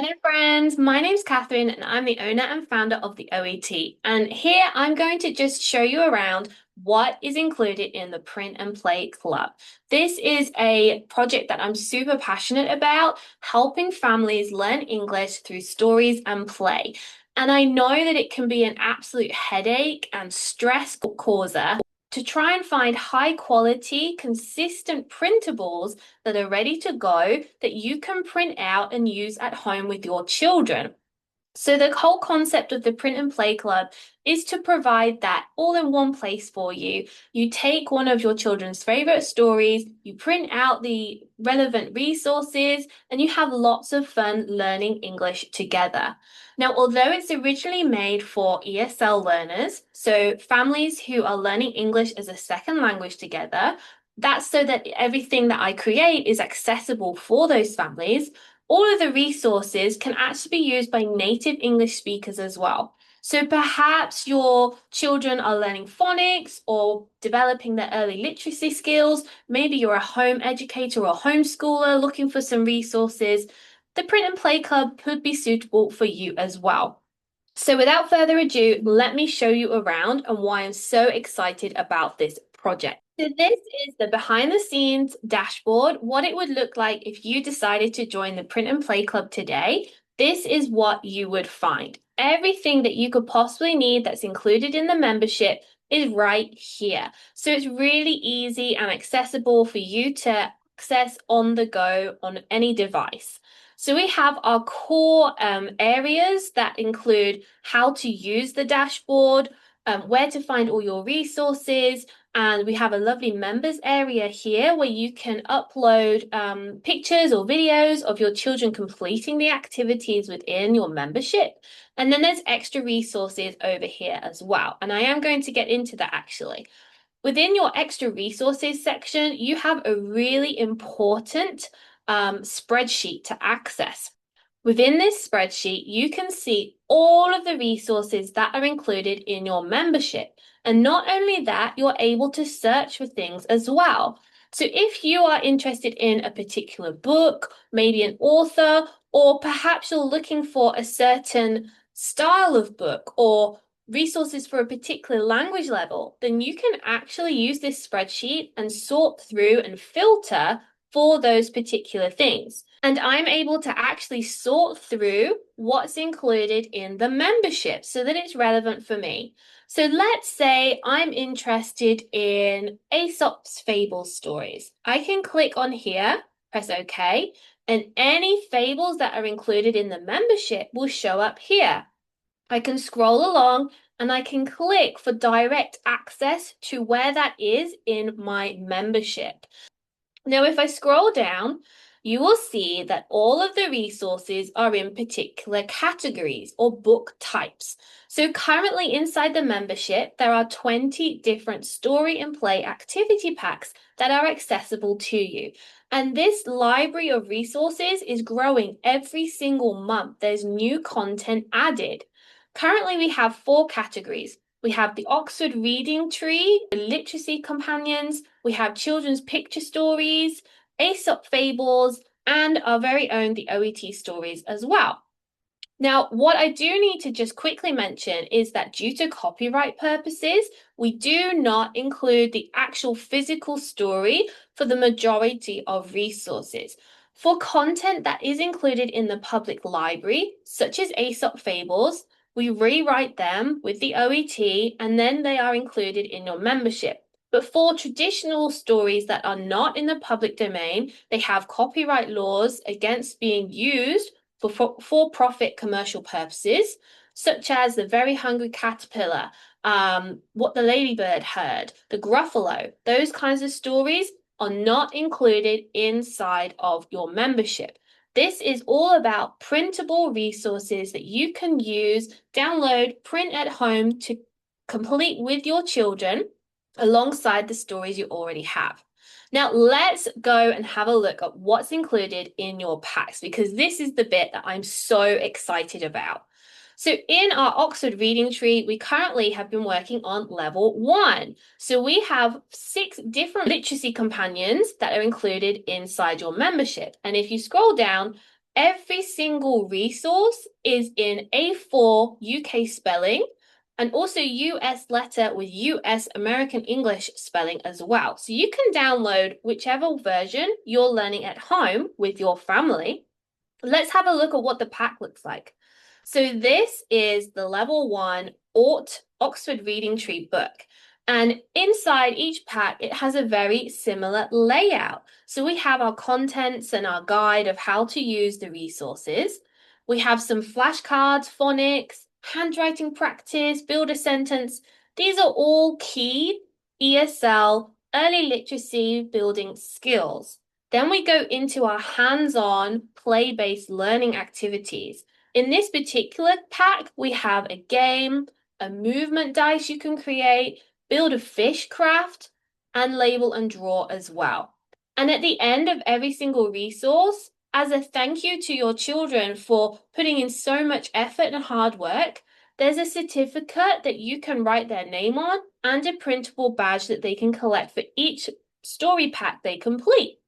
Hello friends, my name's Catherine and I'm the owner and founder of the OET. And here I'm going to just show you around what is included in the Print and Play Club. This is a project that I'm super passionate about, helping families learn English through stories and play. And I know that it can be an absolute headache and stress causer to try and find high quality, consistent printables that are ready to go that you can print out and use at home with your children. So the whole concept of the Print and Play Club is to provide that all in one place for you. You take one of your children's favorite stories, you print out the relevant resources, and you have lots of fun learning English together. Now, although it's originally made for ESL learners, so families who are learning English as a second language together, that's so that everything that I create is accessible for those families. All of the resources can actually be used by native English speakers as well. So perhaps your children are learning phonics or developing their early literacy skills. Maybe you're a home educator or homeschooler looking for some resources. The Print and Play Club could be suitable for you as well. So without further ado, let me show you around and why I'm so excited about this project. So this is the behind the scenes dashboard, what it would look like if you decided to join the Print and Play Club today. This is what you would find. Everything that you could possibly need that's included in the membership is right here. So it's really easy and accessible for you to access on the go on any device. So we have our core areas that include how to use the dashboard, where to find all your resources, and we have a lovely members area here where you can upload pictures or videos of your children completing the activities within your membership. And then there's extra resources over here as well. And I am going to get into that actually. Within your extra resources section, you have a really important spreadsheet to access. Within this spreadsheet, you can see all of the resources that are included in your membership. And not only that, you're able to search for things as well. So if you are interested in a particular book, maybe an author, or perhaps you're looking for a certain style of book or resources for a particular language level, then you can actually use this spreadsheet and sort through and filter for those particular things. And I'm able to actually sort through what's included in the membership so that it's relevant for me. So let's say I'm interested in Aesop's Fable stories. I can click on here, press OK, and any fables that are included in the membership will show up here. I can scroll along and I can click for direct access to where that is in my membership. Now, if I scroll down, you will see that all of the resources are in particular categories or book types. So currently inside the membership, there are 20 different story and play activity packs that are accessible to you. And this library of resources is growing every single month. There's new content added. Currently, we have 4 categories. We have the Oxford Reading Tree, the Literacy Companions, we have children's picture stories, Aesop fables, and our very own theOET stories as well. Now, what I do need to just quickly mention is that due to copyright purposes, we do not include the actual physical story for the majority of resources. For content that is included in the public library, such as Aesop fables, we rewrite them with the OET and then they are included in your membership. But for traditional stories that are not in the public domain, they have copyright laws against being used for-profit commercial purposes, such as The Very Hungry Caterpillar, What the Ladybird Heard, The Gruffalo. Those kinds of stories are not included inside of your membership. This is all about printable resources that you can use, download, print at home to complete with your children alongside the stories you already have. Now, let's go and have a look at what's included in your packs because this is the bit that I'm so excited about. So in our Oxford Reading Tree, we currently have been working on level 1. So we have 6 different literacy companions that are included inside your membership. And if you scroll down, every single resource is in A4 UK spelling and also US letter with US American English spelling as well. So you can download whichever version you're learning at home with your family. Let's have a look at what the pack looks like. So this is the level 1 OUGHT Oxford Reading Tree book. And inside each pack, it has a very similar layout. So we have our contents and our guide of how to use the resources. We have some flashcards, phonics, handwriting practice, build a sentence. These are all key ESL early literacy building skills. Then we go into our hands-on, play-based learning activities. In this particular pack, we have a game, a movement dice you can create, build a fish craft, and label and draw as well. And at the end of every single resource, as a thank you to your children for putting in so much effort and hard work, there's a certificate that you can write their name on and a printable badge that they can collect for each story pack they complete.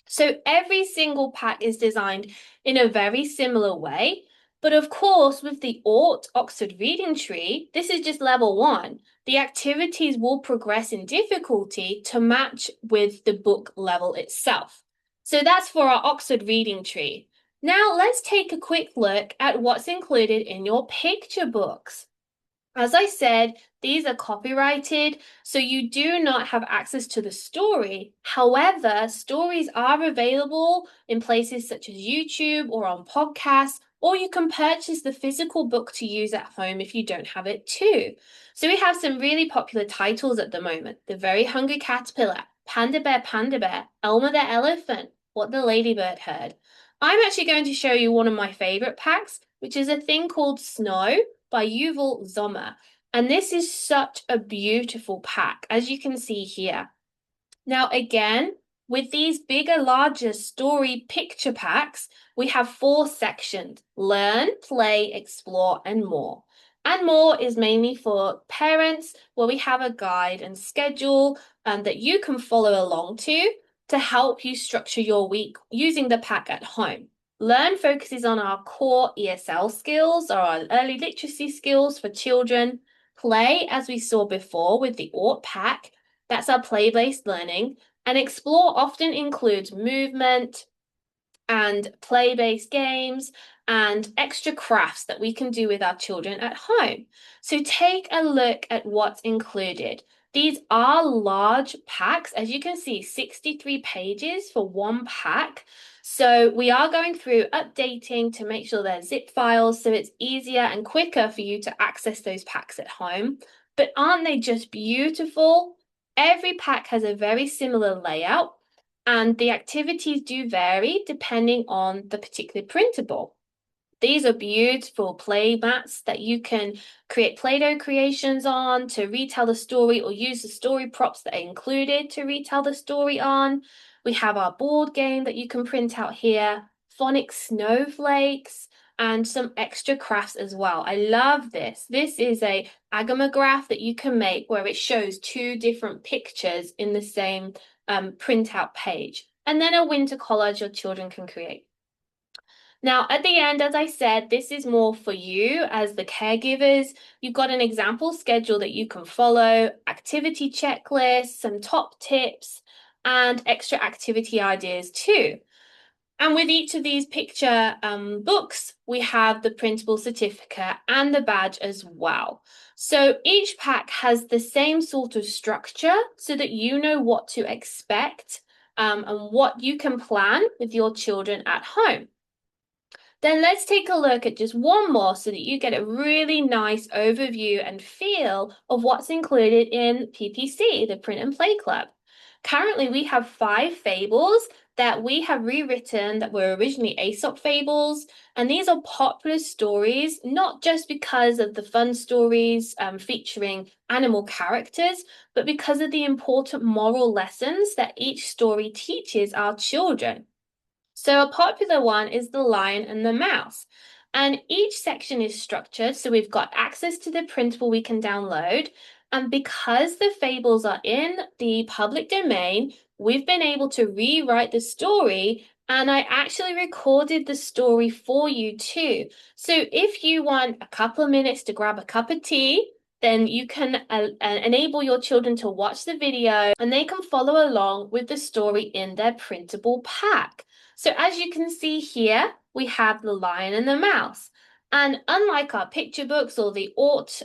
So every single pack is designed in a very similar way. But of course, with the OUGHT Oxford Reading Tree, this is just level 1. The activities will progress in difficulty to match with the book level itself. So that's for our Oxford Reading Tree. Now let's take a quick look at what's included in your picture books. As I said, these are copyrighted, so you do not have access to the story. However, stories are available in places such as YouTube or on podcasts, or you can purchase the physical book to use at home if you don't have it too. So we have some really popular titles at the moment. The Very Hungry Caterpillar, Panda Bear, Elmer the Elephant, What the Ladybird Heard. I'm actually going to show you one of my favorite packs, which is a thing called Snow by Yuval Zommer. And this is such a beautiful pack, as you can see here. Now, again, with these bigger, larger story picture packs, we have 4 sections: learn, play, explore, and more. And more is mainly for parents, where we have a guide and schedule that you can follow along to help you structure your week using the pack at home. Learn focuses on our core ESL skills or our early literacy skills for children. Play, as we saw before with the OUGHT pack, that's our play-based learning. And explore often includes movement and play-based games and extra crafts that we can do with our children at home. So take a look at what's included. These are large packs, as you can see, 63 pages for one pack. So we are going through updating to make sure they're zip files so it's easier and quicker for you to access those packs at home. But aren't they just beautiful? Every pack has a very similar layout, and the activities do vary depending on the particular printable. These are beautiful play mats that you can create Play-Doh creations on to retell the story or use the story props that are included to retell the story on. We have our board game that you can print out here, phonic snowflakes, and some extra crafts as well. I love this. This is a agamograph that you can make where it shows 2 different pictures in the same printout page. And then a winter collage your children can create. Now, at the end, as I said, this is more for you as the caregivers. You've got an example schedule that you can follow, activity checklists, some top tips, and extra activity ideas too. And with each of these picture books, we have the printable certificate and the badge as well. So each pack has the same sort of structure so that you know what to expect and what you can plan with your children at home. Then let's take a look at just one more so that you get a really nice overview and feel of what's included in PPC, the Print and Play Club. Currently, we have 5 fables that we have rewritten that were originally Aesop fables. And these are popular stories, not just because of the fun stories featuring animal characters, but because of the important moral lessons that each story teaches our children. So a popular one is The Lion and the Mouse. And each section is structured, so we've got access to the printable we can download. And because the fables are in the public domain, we've been able to rewrite the story And I actually recorded the story for you too. So if you want a couple of minutes to grab a cup of tea, then you can enable your children to watch the video and they can follow along with the story in their printable pack. So as you can see here, we have the lion and the mouse. And unlike our picture books or the OET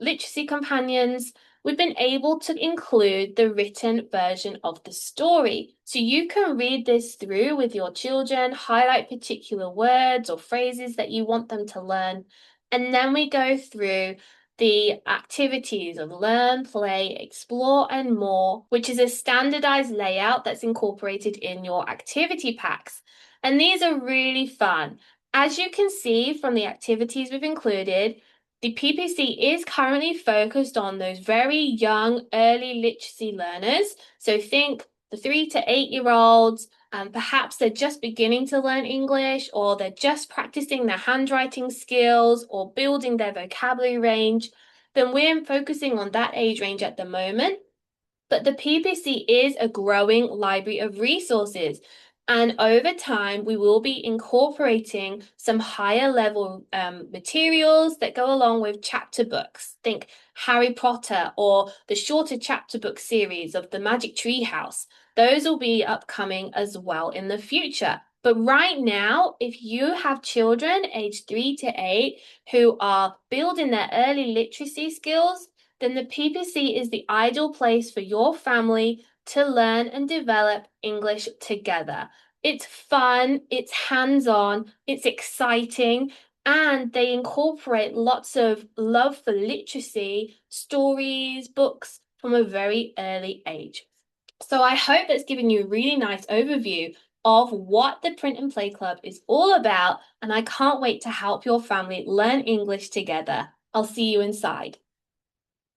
literacy companions, we've been able to include the written version of the story. So you can read this through with your children, highlight particular words or phrases that you want them to learn. And then we go through the activities of learn, play, explore, and more, which is a standardized layout that's incorporated in your activity packs. And these are really fun. As you can see from the activities we've included, the PPC is currently focused on those very young, early literacy learners. So think the 3 to 8-year-olds, and perhaps they're just beginning to learn English, or they're just practicing their handwriting skills or building their vocabulary range. Then we're focusing on that age range at the moment. But the PPC is a growing library of resources. And over time, we will be incorporating some higher level materials that go along with chapter books. Think Harry Potter or the shorter chapter book series of the Magic Tree House. Those will be upcoming as well in the future. But right now, if you have children aged 3 to 8 who are building their early literacy skills, then the PPC is the ideal place for your family to learn and develop English together. It's fun, it's hands-on, it's exciting, and they incorporate lots of love for literacy, stories, books from a very early age. So I hope that's given you a really nice overview of what the Print and Play Club is all about, and I can't wait to help your family learn English together. I'll see you inside.